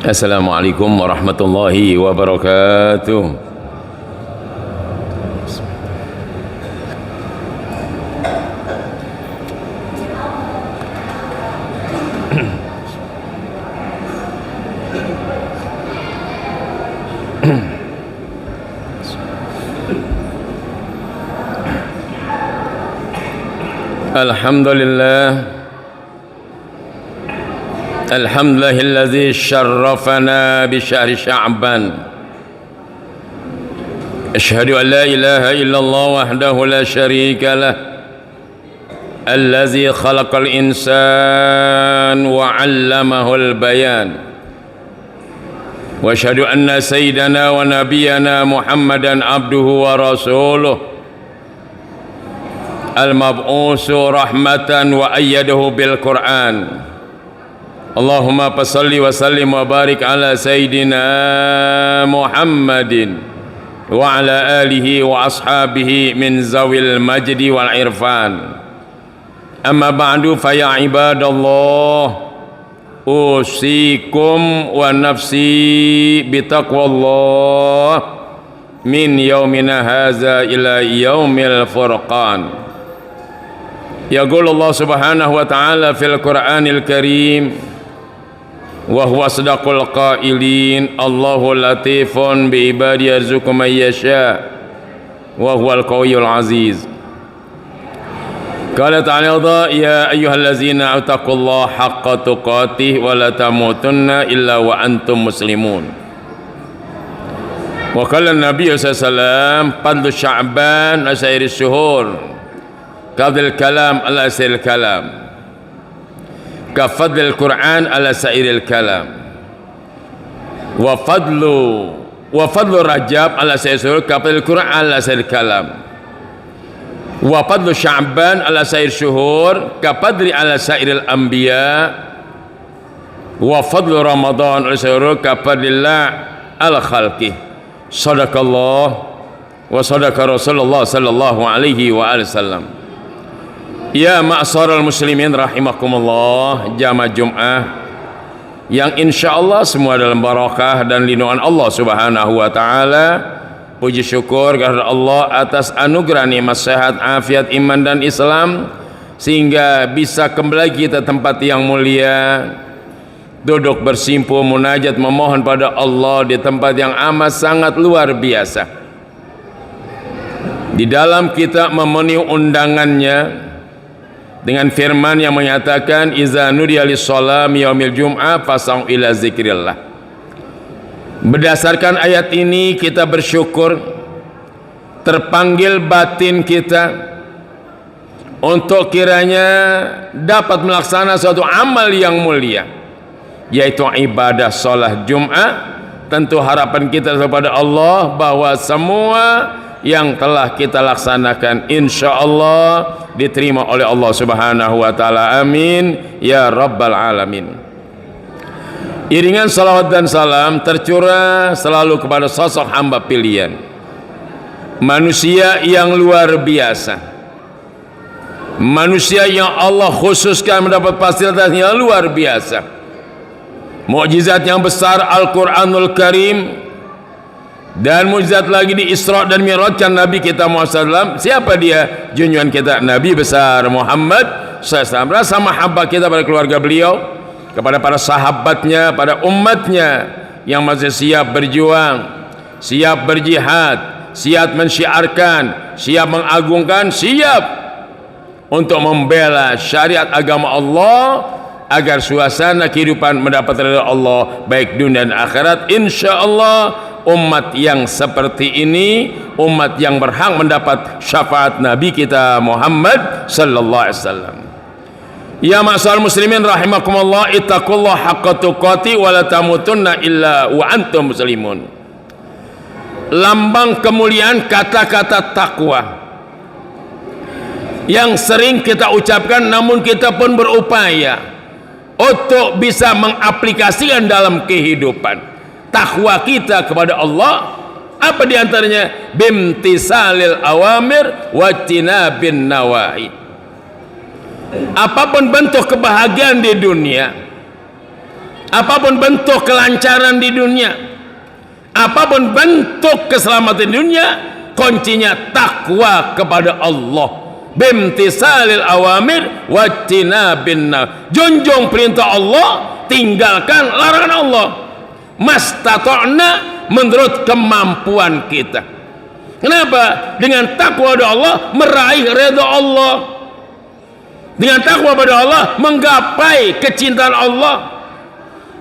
Assalamualaikum warahmatullahi wabarakatuh. Alhamdulillah. Alhamdulillahilladzi syarrafana bi syahri Sya'ban. Asyhadu an la ilaha illallah wahdahu la syarika lah. Allazi khalaqal insan wa 'allamahul bayan. Wa asyhadu anna sayyidana wa nabiyyana Muhammadan abduhu wa rasuluh. Al-mab'usu rahmatan wa ayyadahu bil Qur'an. Allahumma salli wa sallim wa barik ala Sayyidina Muhammadin wa ala alihi wa ashabihi min zawil majdi wal irfan. Amma ba'du fa ya ibadallah, usikum wa nafsi bitaqwallah min yaumina haza ila yaumil furqan. Yaqul Allah subhanahu wa ta'ala fil Qur'anil Karim, wa huwa asdaqul qailin, Allahu latifun bi ibadi yarzuqu man yasha wa huwal qawiyyul aziz. Qala ta'ala ya ayyuhallazina taqullaha haqqa tuqatih wa la tamutunna illa wa antum muslimun. Wa qala an-nabiy sallallahu alaihi wasallam fadlu sya'ban asairi syuhur qadil kalam ala asairil kalam ka fadlil Qur'an ala sairil kalam wa fadlu Rajab ala sairil ka fadlil Qur'an ala sairil kalam wa fadlu Sya'ban ala sair syuhur ka fadli ala sairil anbiya wa fadlu Ramadan ala sairil ka fadlillah ala khalqi. Sadaqallah wa sadaqa Rasulullah sallallahu alaihi wa alihi wasallam. Ya ma'asyaral muslimin rahimakumullah, jamaah Jum'ah yang insyaallah semua dalam barakah dan lindungan Allah Subhanahu wa taala. Puji syukur kepada Allah atas anugerah nikmat sehat, afiat, iman dan Islam sehingga bisa kembali kita tempat yang mulia, duduk bersimpuh munajat memohon pada Allah di tempat yang amat sangat luar biasa. Di dalam kita memenuhi undangannya dengan firman yang menyatakan iza nudiya lis-shalah yaumil jum'ah fas'au ila zikrillah. Berdasarkan ayat ini kita bersyukur terpanggil batin kita untuk kiranya dapat melaksanakan suatu amal yang mulia, yaitu ibadah salat Jum'ah. Tentu harapan kita kepada Allah bahwa semua yang telah kita laksanakan insyaallah diterima oleh Allah Subhanahu wa taala. Amin ya rabbal alamin. Iringan salawat dan salam tercurah selalu kepada sosok hamba pilihan, manusia yang luar biasa, manusia yang Allah khususkan mendapat fasilitas yang luar biasa, mukjizat yang besar Al-Quranul Karim, dan mukjizat lagi di Isra dan Mi'rajkan Nabi kita Muhammad SAW. Siapa dia? Junjungan kita Nabi besar Muhammad SAW. Rasa mahabbah kita pada keluarga beliau, kepada para sahabatnya, pada umatnya yang masih siap berjuang, siap berjihad, siap mensyiarkan, siap mengagungkan, siap untuk membela syariat agama Allah agar suasana kehidupan mendapat ridha Allah baik dunia dan akhirat. Insyaallah umat yang seperti ini umat yang berhak mendapat syafaat Nabi kita Muhammad sallallahu alaihi wasallam. Ya ma'asyaral muslimin rahimakumullah, ittaqullaha haqqa tuqatih wa la tamutunna illa wa antum muslimun. Lambang kemuliaan kata-kata takwa yang sering kita ucapkan namun kita pun berupaya untuk bisa mengaplikasikan dalam kehidupan. Takwa kita kepada Allah apa diantaranya? Bimtisalil awamir wajtinabin nawahi. Apapun bentuk kebahagiaan di dunia, apapun bentuk kelancaran di dunia, apapun bentuk keselamatan di dunia, kuncinya takwa kepada Allah. Bimtisalil awamir wajtinabin nawahi. Junjung perintah Allah, tinggalkan larangan Allah. Mastata'na, menurut kemampuan kita. Kenapa? Dengan takwa pada Allah meraih ridha Allah. Dengan takwa pada Allah menggapai kecintaan Allah.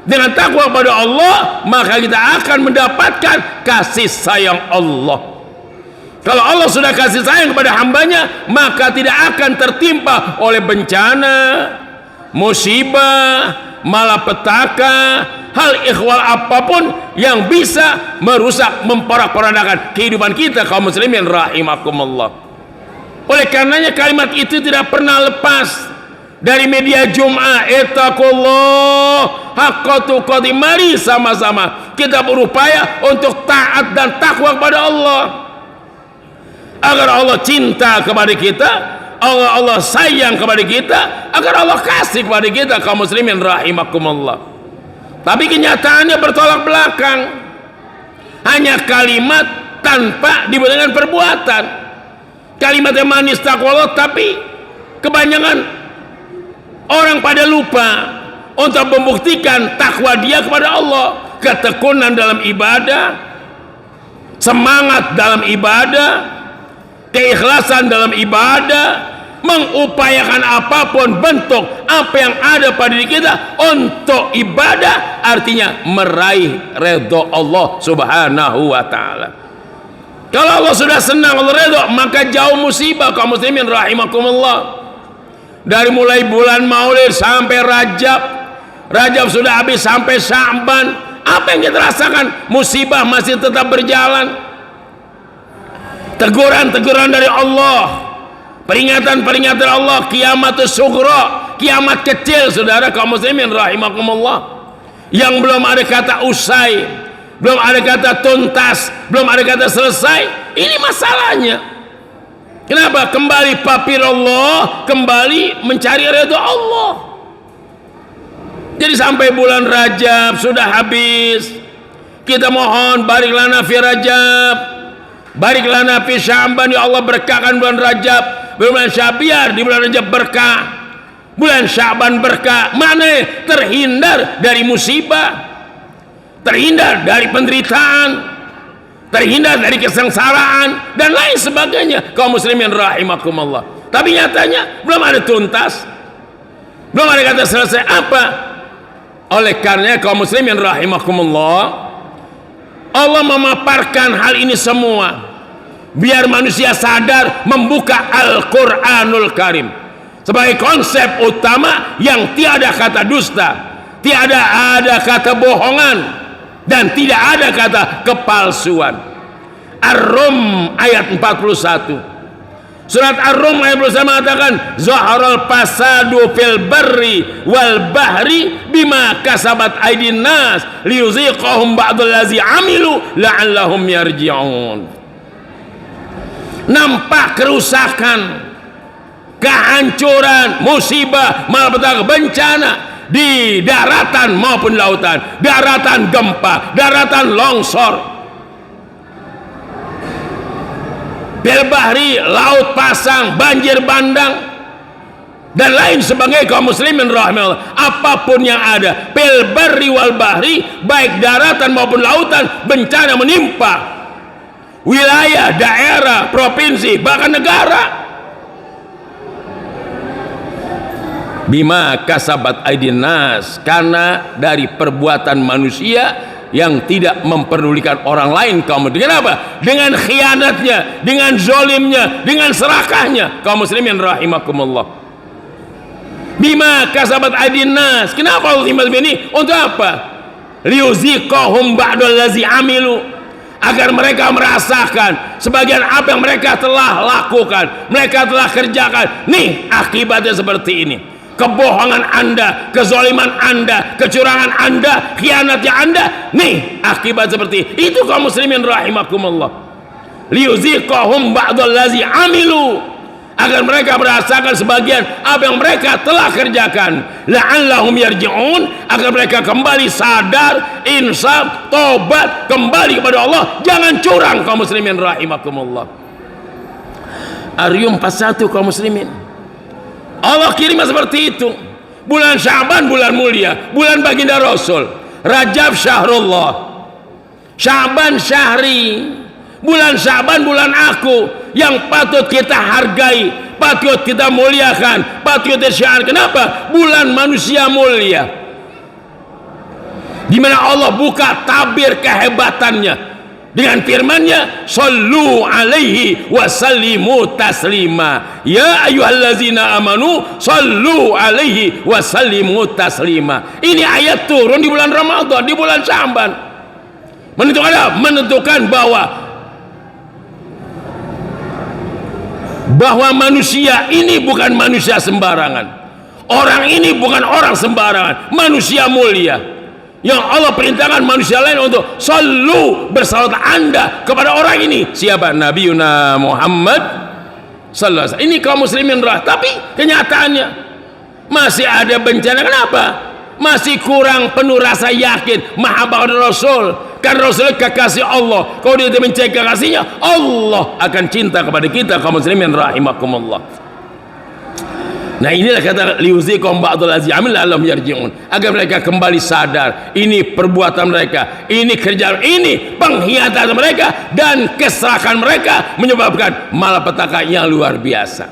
Dengan takwa pada Allah maka kita akan mendapatkan kasih sayang Allah. Kalau Allah sudah kasih sayang kepada hambanya, maka tidak akan tertimpa oleh bencana, musibah, malapetaka, hal ikhwal apapun yang bisa merusak, memporak-porandakan kehidupan kita kaum muslimin rahimakumullah. Oleh karenanya kalimat itu tidak pernah lepas dari media Jum'ah. Ittaqullah haqqa tuqatih. Mari sama-sama kita berupaya untuk taat dan takwa kepada Allah, agar Allah cinta kepada kita, agar Allah sayang kepada kita, agar Allah kasih kepada kita kaum muslimin rahimakumullah. Tapi kenyataannya bertolak belakang. Hanya kalimat tanpa dibuat dengan perbuatan. Kalimat yang manis takwa Allah, tapi kebanyakan orang pada lupa untuk membuktikan takwa dia kepada Allah. Ketekunan dalam ibadah, semangat dalam ibadah, keikhlasan dalam ibadah, mengupayakan apapun bentuk apa yang ada pada diri kita untuk ibadah, artinya meraih ridha Allah subhanahu wa ta'ala. Kalau Allah sudah senang, Allah ridha, maka jauh musibah kaum muslimin rahimakumullah. Dari mulai bulan Maulid sampai Rajab, Rajab sudah habis sampai Sya'ban, apa yang kita rasakan? Musibah masih tetap berjalan. Teguran-teguran dari Allah, peringatan-peringatan Allah, kiamatus sughra, kiamat kecil saudara kaum muslimin rahimakumullah, yang belum ada kata usai, belum ada kata tuntas, belum ada kata selesai. Ini masalahnya. Kenapa? Kembali papir Allah, kembali mencari ridha Allah. Jadi sampai bulan Rajab sudah habis, kita mohon barik lana fi Rajab, barik lana fi Sya'ban, ya Allah berkahkan bulan Rajab, bulan Syabiar, di bulan Rajab berkah, bulan Sya'ban berkah. Mana terhindar dari musibah, terhindar dari penderitaan, terhindar dari kesengsaraan dan lain sebagainya kaum muslimin rahimakumullah. Tapi nyatanya belum ada tuntas, belum ada kata selesai. Apa? Oleh karenanya kaum muslimin rahimakumullah, Allah memaparkan hal ini semua biar manusia sadar, membuka Al-Quranul Karim sebagai konsep utama yang tiada kata dusta, tiada ada kata bohongan, dan tidak ada kata kepalsuan. Ar-Rum ayat 41. Surat Ar-Rum ayat 41 mengatakan, zaharal fasadu fil barri wal bahri bima kasabat aydin nas liyuziqahum ba'dallazi amilu la'allahum yarji'un. Nampak kerusakan, kehancuran, musibah, malapetaka, bencana di daratan maupun lautan, daratan gempa, daratan longsor, bil bahri, laut pasang, banjir bandang, dan lain sebagainya kaum muslimin rahimahullah. Apapun yang ada, bil barri wal bahri, baik daratan maupun lautan, bencana menimpa wilayah, daerah, provinsi, bahkan negara. Bima kasabat aydin nas, karena dari perbuatan manusia yang tidak memperdulikan orang lain kaum muslimin. Kenapa? Dengan khianatnya, dengan zolimnya, dengan serakahnya kaum muslimin rahimakumullah. Bima kasabat aydin nas. Kenapa Allah timbal ini? Untuk apa? Liyuziqahum ba'dallazi amilu, agar mereka merasakan sebagian apa yang mereka telah lakukan, mereka telah kerjakan. Nih akibatnya seperti ini. Kebohongan Anda, kezaliman Anda, kecurangan Anda, khianatnya Anda, nih akibat seperti itu kaum muslimin rahimakumullah. Liyuziqahum ba'dallazi amilu, agar mereka merasakan sebagian apa yang mereka telah kerjakan, la'allahum yarji'un, agar mereka kembali sadar, insaf, tobat, kembali kepada Allah. Jangan curang kaum muslimin rahimakumullah. Aryum 41 kaum muslimin, Allah kirim seperti itu. Bulan Sya'ban bulan mulia, bulan baginda Rasul. Rajab syahrullah, Sya'ban syahri. Bulan Sya'ban bulan aku, yang patut kita hargai, patut kita muliakan, patut kita syiar. Kenapa? Bulan manusia mulia, di mana Allah buka tabir kehebatannya dengan firman-Nya, sallu alaihi wa sallimu taslima. Ya ayyuhallazina amanu sallu alaihi wa sallimu taslima. Ini ayat turun di bulan Ramadan, di bulan Sya'ban. Menentukan apa? Menentukan bahwa manusia ini bukan manusia sembarangan. Orang ini bukan orang sembarangan, manusia mulia yang Allah perintahkan manusia lain untuk sallu, bersalawat Anda kepada orang ini. Siapa? Nabiuna Muhammad sallallahu alaihi wasallam. Ini kaum muslimin tapi kenyataannya masih ada bencana. Kenapa? Masih kurang penuh rasa yakin mahabbah Rasul. Kan Rasul kekasih Allah. Kalau dia mencari kekasihnya, Allah akan cinta kepada kita kaum muslimin rahimakumullah. Nah, inilah kata liuzikum ba'dul ladzi amil la'allahum yarji'un, agar mereka kembali sadar ini perbuatan mereka, ini kerjaan, ini pengkhianatan mereka, dan keserakan mereka menyebabkan malapetaka yang luar biasa.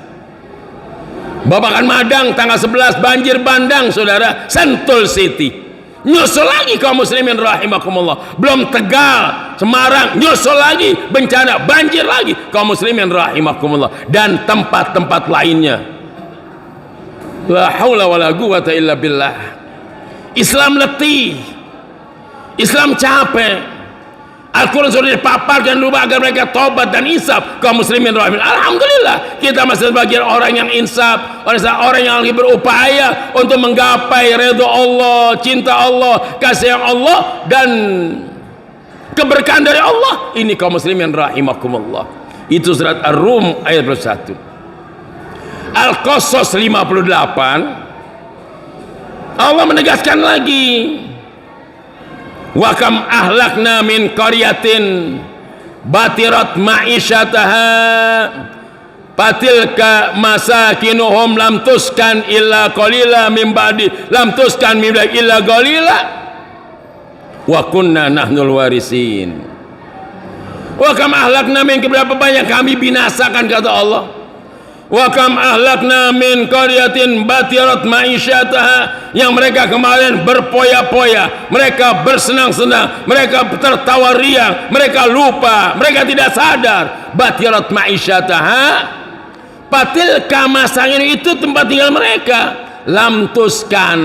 Babakan Madang tanggal 11 banjir bandang saudara, Sentul City. Nyusul lagi kaum muslimin rahimakumullah. Belum Tegal, Semarang, nyusul lagi bencana banjir lagi kaum muslimin rahimakumullah, dan tempat-tempat lainnya. La haula wala quwata illa billah. Islam letih, Islam capek. Al-Quran sudah dipaparkan lupa agar mereka tobat dan insaf kaum muslimin rahimakumullah. Alhamdulillah kita masih sebagian orang yang insaf, orang yang lagi berupaya untuk menggapai ridha Allah, cinta Allah, kasih Allah, dan keberkahan dari Allah. Ini kaum muslimin rahimakumullah. Itu surat Ar-Rum ayat 21. Al-Qasas 58, Allah menegaskan lagi, wa kam ahlakna min qaryatin batirat ma'isyataha fatilka masakinuhum lam tuskan illa qalila min ba'di lam tuskan min ba'di illa qalila wa kunna nahnul warisin. Wa kam ahlakna min, berapa banyak kami binasakan, kata Allah. Wa kam ahlakna min qaryatin batirat ma'isyataha, yang mereka kemarin berpoya-poya, mereka bersenang-senang, mereka tertawa riang, mereka lupa, mereka tidak sadar. Batirat ma'isyataha, patilka masangin, itu tempat tinggal mereka. Lam tuskan,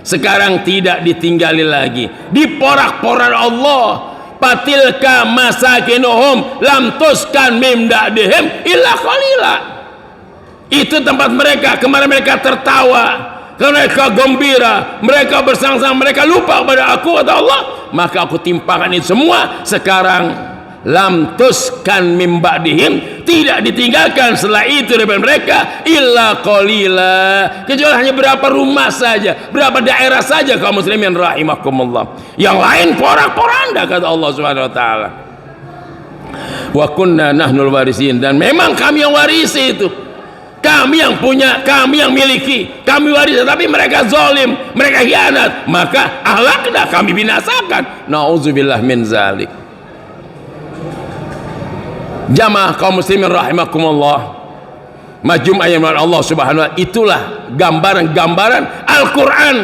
sekarang tidak ditinggali lagi, diporak-porak Allah. Patilka masakinuhum lam tuskan mim da'dihim illa qalila. Itu tempat mereka, kemarin mereka tertawa, mereka gembira, mereka bersang-sang, mereka lupa kepada aku, kata Allah. Maka aku timpakan itu semua. Sekarang lam tuskan mim ba'dihim, tidak ditinggalkan setelah itu daripada mereka illa qalila, kecuali hanya berapa rumah saja, berapa daerah saja kaum muslimin rahimakumullah. Yang lain porak-poranda, kata Allah Subhanahu wa taala. Wa kunna nahnul warisin, dan memang kami yang warisi itu. Kami yang punya, kami yang miliki, kami waris, tapi mereka zalim, mereka khianat, maka ahlakna, kami binasakan. Nauzubillah min zalik. Jamaah kaum muslimin rahimakumullah, majum ayat Allah Subhanahu wa taala, itulah gambaran-gambaran Al-Quran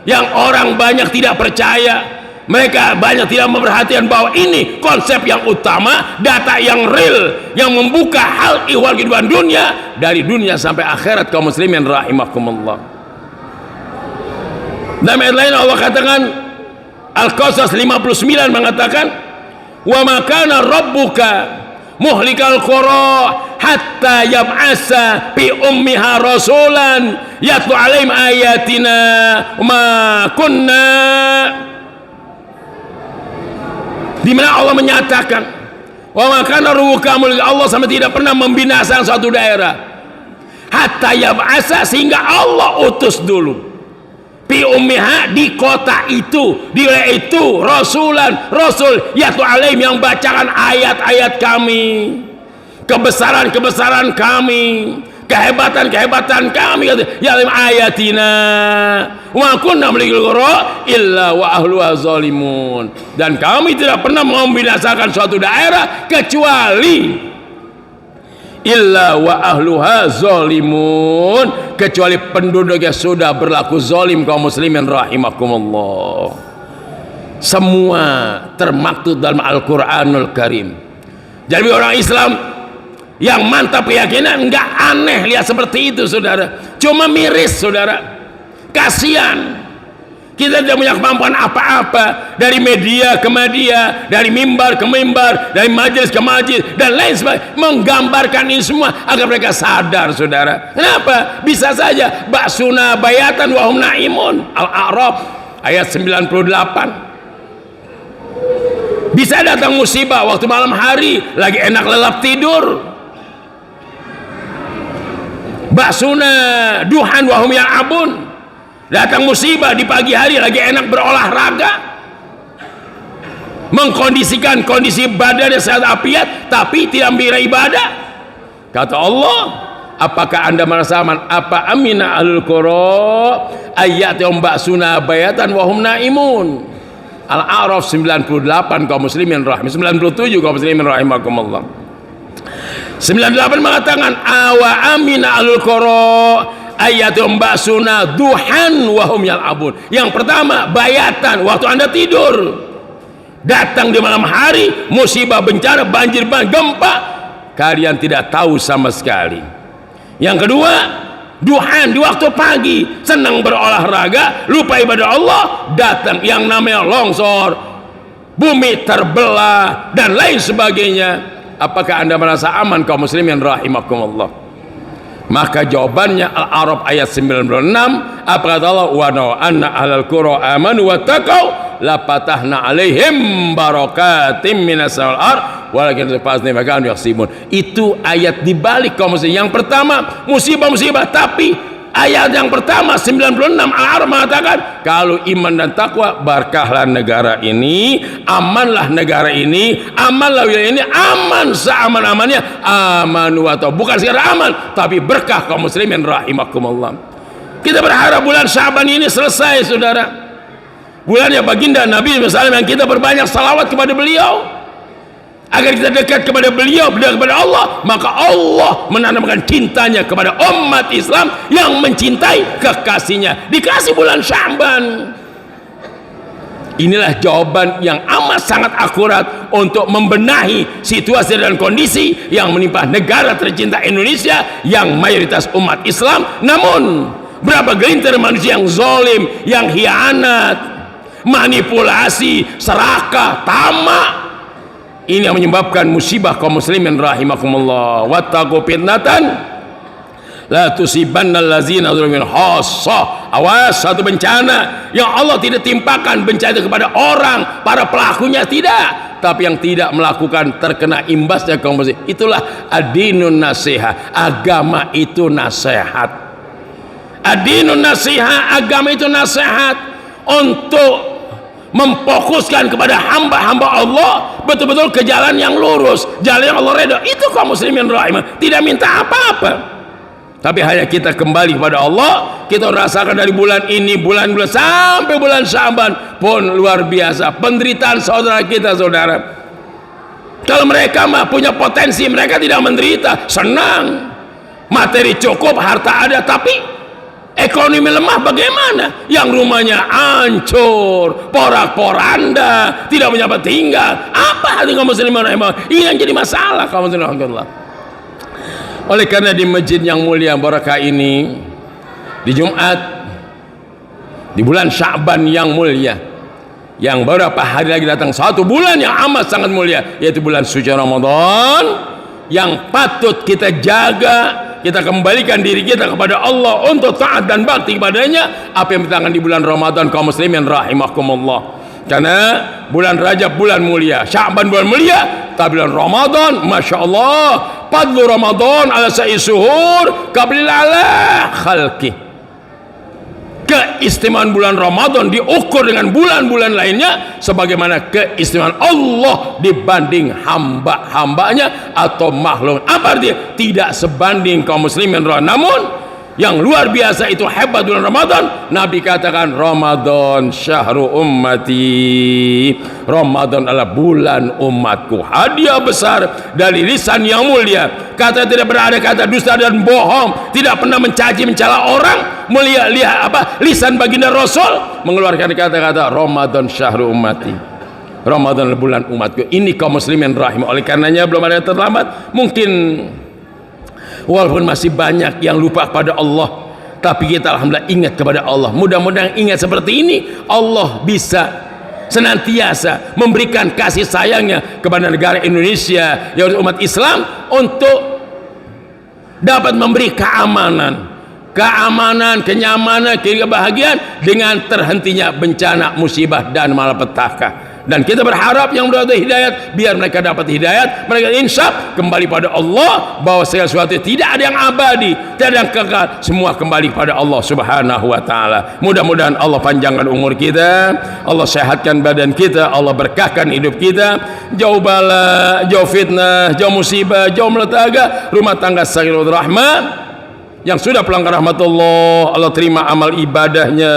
yang orang banyak tidak percaya. Mereka banyak tidak memperhatikan bahwa ini konsep yang utama, data yang real, yang membuka hal ihwal kehidupan dunia, dari dunia sampai akhirat kaum muslimin rahimakumullah. Dalam ayat lain Allah katakan, Al-Qasas 59 mengatakan, wa makana rabbuka muhlikal qura hatta yab'asa fi ummiha rasulan yatlu alaihim ayatina ma kunna, di mana Allah menyatakan Wa makana rukamu Allah sampai tidak pernah membinasakan suatu daerah. Hatta yab'asa sehingga Allah utus dulu. Fi ummiha di kota itu, di wilayah itu rasul yaitu alaihim yang bacakan ayat-ayat kami, kebesaran kami, kehebatan kami, ya alim ayatina wa kunna malikul qura illa wa ahluha zalimun, dan kami tidak pernah membinasakan suatu daerah kecuali illa wa ahluha zalimun, kecuali penduduknya sudah berlaku zalim. Kaum muslimin rahimakumullah, semua termaktub dalam Al-Qur'anul Karim. Jadi orang Islam yang mantap keyakinan nggak aneh lihat seperti itu, saudara. Cuma miris, saudara. Kasihan kita tidak punya kemampuan apa-apa, dari media ke media, dari mimbar ke mimbar, dari majelis ke majelis dan lain sebagainya, menggambarkan ini semua agar mereka sadar, saudara. Kenapa? Bisa saja ba'suna bayatan wa hum naimun, Al-A'raf ayat 98. Bisa datang musibah waktu malam hari lagi enak lelap tidur. Ba'suna duhan wa hum yal'abun, datang musibah di pagi hari lagi enak berolahraga, mengkondisikan kondisi badannya sehat afiat tapi tidak beribadah. Kata Allah, apakah anda merasa aman? Apa amina ahlul qura ayat yang ba'suna bayatan wa hum naimun. Al-A'raf 98 kaum muslimin rahim, 97 kaum muslimin rahimakumullah. 98 mengatakan awa amina ahlul qura ayatum ba'suna duhan wahum yal'abun. Yang pertama bayatan, waktu anda tidur, datang di malam hari musibah, bencana, banjir, gempa, kalian tidak tahu sama sekali. Yang kedua duhan, di waktu pagi senang berolahraga, lupa ibadah Allah, datang yang namanya longsor, bumi terbelah dan lain sebagainya. Apakah anda merasa aman kaum muslimin rahimakumullah? Maka jawabannya Al-A'raf ayat 96, apa kata Allah? Wa naw anna ahlal qura amanu wattaqau la fatahna alaihim barakatim minas samawati wal ard walakin fasna makanu yaksibun. Itu ayat dibalik kaum muslimin. Yang pertama musibah-musibah, tapi ayat yang pertama 96 Al-A'raf mengatakan kalau iman dan takwa berkahlah negara ini, amanlah negara ini, amanlah wilayah ini, aman seaman-amannya, amanu atau bukan sekedar aman tapi berkah kaum muslimin rahimakumullah. Kita berharap bulan Syaban ini selesai, saudara. Bulannya baginda Nabi misalnya, yang kita berbanyak salawat kepada beliau agar kita dekat kepada beliau, dekat kepada Allah, maka Allah menanamkan cintanya kepada umat Islam yang mencintai kekasihnya, dikasih bulan Sya'ban. Inilah jawaban yang amat sangat akurat untuk membenahi situasi dan kondisi yang menimpa negara tercinta Indonesia yang mayoritas umat Islam. Namun berapa gelintir manusia yang zalim, yang khianat, manipulasi, serakah, tamak. Ini yang menyebabkan musibah kaum muslimin rahimakumullah. Wattaqu fitnatan la tusibannal ladzina zalamu khassah. Awas, satu bencana yang Allah tidak timpakan bencana kepada orang, para pelakunya tidak, tapi yang tidak melakukan terkena imbasnya kaum muslimin. Itulah ad-dinun nasiha, agama itu nasihat. Ad-dinun nasiha, agama itu nasihat untuk memfokuskan kepada hamba-hamba Allah betul-betul ke jalan yang lurus, jalan yang Allah redha. Itu kaum muslimin rahimah, tidak minta apa-apa, tapi hanya kita kembali kepada Allah. Kita rasakan dari bulan ini, bulan sampai bulan Syaban pun luar biasa penderitaan saudara kita, saudara. Kalau mereka mah punya potensi, mereka tidak menderita, senang, materi cukup, harta ada, tapi ekonomi lemah bagaimana? Yang rumahnya hancur, porak-poranda, tidak punya tempat tinggal. Apa hati kaum muslimin rahimahullah? Ini yang jadi masalah kaum muslimin rahimahullah. Oleh karena di masjid yang mulia barakah ini, di Jumat, di bulan Sya'ban yang mulia, yang beberapa hari lagi datang satu bulan yang amat sangat mulia, yaitu bulan suci Ramadan, yang patut kita jaga. Kita kembalikan diri kita kepada Allah untuk taat dan bakti kepadanya. Apa yang ditangani di bulan Ramadan kaum muslimin rahimakumullah. Karena bulan Rajab bulan mulia, Sya'ban bulan mulia, Tapi bulan Ramadan, Masya Allah, fadlu Ramadan ala sa'i suhur qablil ala khalqi. Keistimewaan bulan Ramadan diukur dengan bulan-bulan lainnya sebagaimana keistimewaan Allah dibanding hamba-hambanya atau makhluk. Apa artinya? Tidak sebanding kaum muslimin. Namun yang luar biasa itu hebat bulan Ramadan. Nabi katakan Ramadan syahru ummati, Ramadan adalah bulan umatku. Hadiah besar dari lisan yang mulia. Kata tidak berada kata dusta dan bohong, tidak pernah mencaci mencela orang. Lihat apa lisan baginda Rasul mengeluarkan kata-kata Ramadan syahru ummati, Ramadan adalah bulan umatku. Ini kaum muslimin rahim. Oleh karenanya belum ada yang terlambat. Mungkin walaupun masih banyak yang lupa kepada Allah, tapi kita alhamdulillah ingat kepada Allah. Mudah-mudahan ingat seperti ini, Allah bisa senantiasa memberikan kasih sayangnya kepada negara Indonesia, yaitu umat Islam, untuk dapat memberi keamanan, kenyamanan, kebahagiaan dengan terhentinya bencana, musibah dan malapetaka. Dan kita berharap yang berada hidayat, biar mereka dapat hidayat, mereka insaf kembali pada Allah, bahwa segala sesuatu tidak ada yang abadi, tidak ada yang kekal, semua kembali pada Allah subhanahu wa ta'ala. Mudah-mudahan Allah panjangkan umur kita, Allah sehatkan badan kita, Allah berkahkan hidup kita, jauh bala, jauh fitnah, jauh musibah, jauh meletaga, rumah tangga sakinah rahmah. Yang sudah pulang ke rahmatullah, Allah terima amal ibadahnya,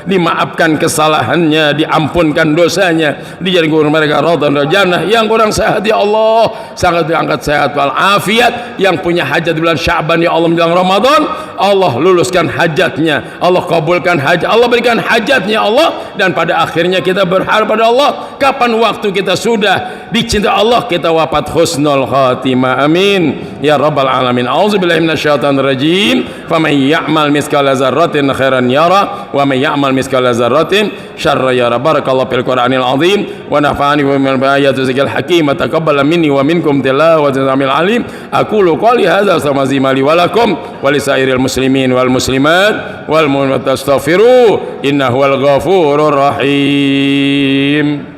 dimaafkan kesalahannya, diampunkan dosanya, dijadikan mereka radhan dan jannah. Yang kurang sehat ya Allah, sangat diangkat sehat wal afiat. Yang punya hajat di bulan Sya'ban ya Allah menjelang Ramadan, Allah luluskan hajatnya, Allah kabulkan hajat, Allah berikan hajatnya Allah. Dan pada akhirnya kita berharap pada Allah, kapan waktu kita sudah dicinta Allah, kita wafat husnul khatimah, amin ya rabbal alamin. A'udzubillahi minasyaitonir rajim. Faman ya'mal mithqala dzarratin khairan yara wa man ya'mal mithqala dzarratin syarran yara. Barakallahu fil Qur'anil azim wa nafa'ani wa min ayati dzikril hakim. Taqabbal minni wa minkum tilawatan zamil alim. Aqulu qouli hadza samazimali wa lakum wa lisairil muslimin wal muslimat wal mu'minat astaghfiru innahu wal ghafurur rahim.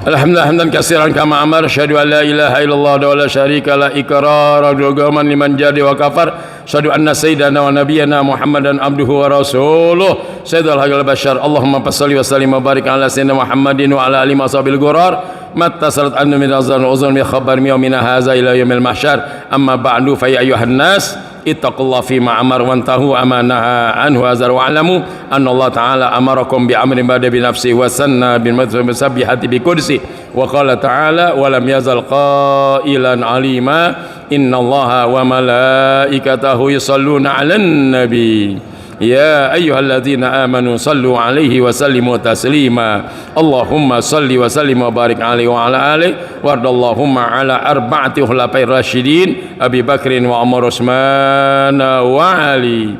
Alhamdulillah hamdan katsiran kama amar, asyhadu an la ilaha illallah wa la syarika la iqraran dogaman liman jadi wa kafar, asyhadu anna sayyidana wa nabiyyana Muhammadan abduhu wa rasuluh sayyidul haqqil bashar. Allahumma shalli wa sallim wa barik ala sayyidina Muhammadin wa ala alihi washabil ghurar mattasalat annu min azan wa uzun min khabar yawmina hadza ila yaumil mahsyar. Amma ba'du fa ya ayyuhan nas ittaqullah fima amar wantahu amanaha anhu azar wa alamu anna Allah ta'ala amarakum bi amrin bada bi nafsi wa sanna bin musabbihati bi qudsi wa qala ta'ala wa lam yazal qailan alima inna Allaha wa malaikatahu yusalluna 'alan nabi ya ayyuhalladzina amanu sallu 'alaihi wa sallimu taslima. Allahumma salli wa sallim wa barik 'alaihi wa ala alihi wardallahumma 'ala arba'ati khulafa'ir rasyidin Abi Bakrin wa Umar Utsman wa Ali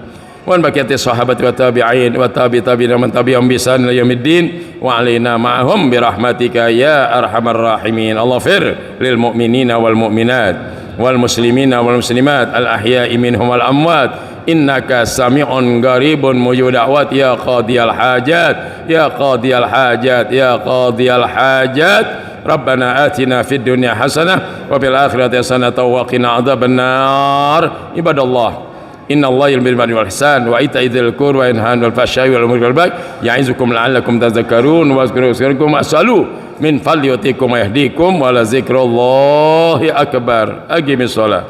wa baqiyati sahabati wa tabi'in wa tabi'in man tabi'ahum bi ihsan ila yaumiddin wa alaina ma'ahum bi rahmatika ya arhamar rahimin. Allahfir lil mu'minina wal mu'minat wal muslimina wal muslimat al ahya'i minhum wal amwat innaka sami'un qaribun mujib da'wat ya qadiyal hajat ya qadiyal hajat ya qadiyal hajat. Rabbana atina fid dunya hasanah wa fil akhirati hasanah wa qina adzabannar. Ibadallah innallaha ya'muru bil 'adli wal ihsan wa ita'i dzil qurba wa yanha 'anil fahsya'i wal munkari wal baghi ya'izukum la'allakum tadhakkarun wa azkurukum as'alu min fadli yutikum wa yahdikum wa la zikrullahi akbar. Aqimis shalah.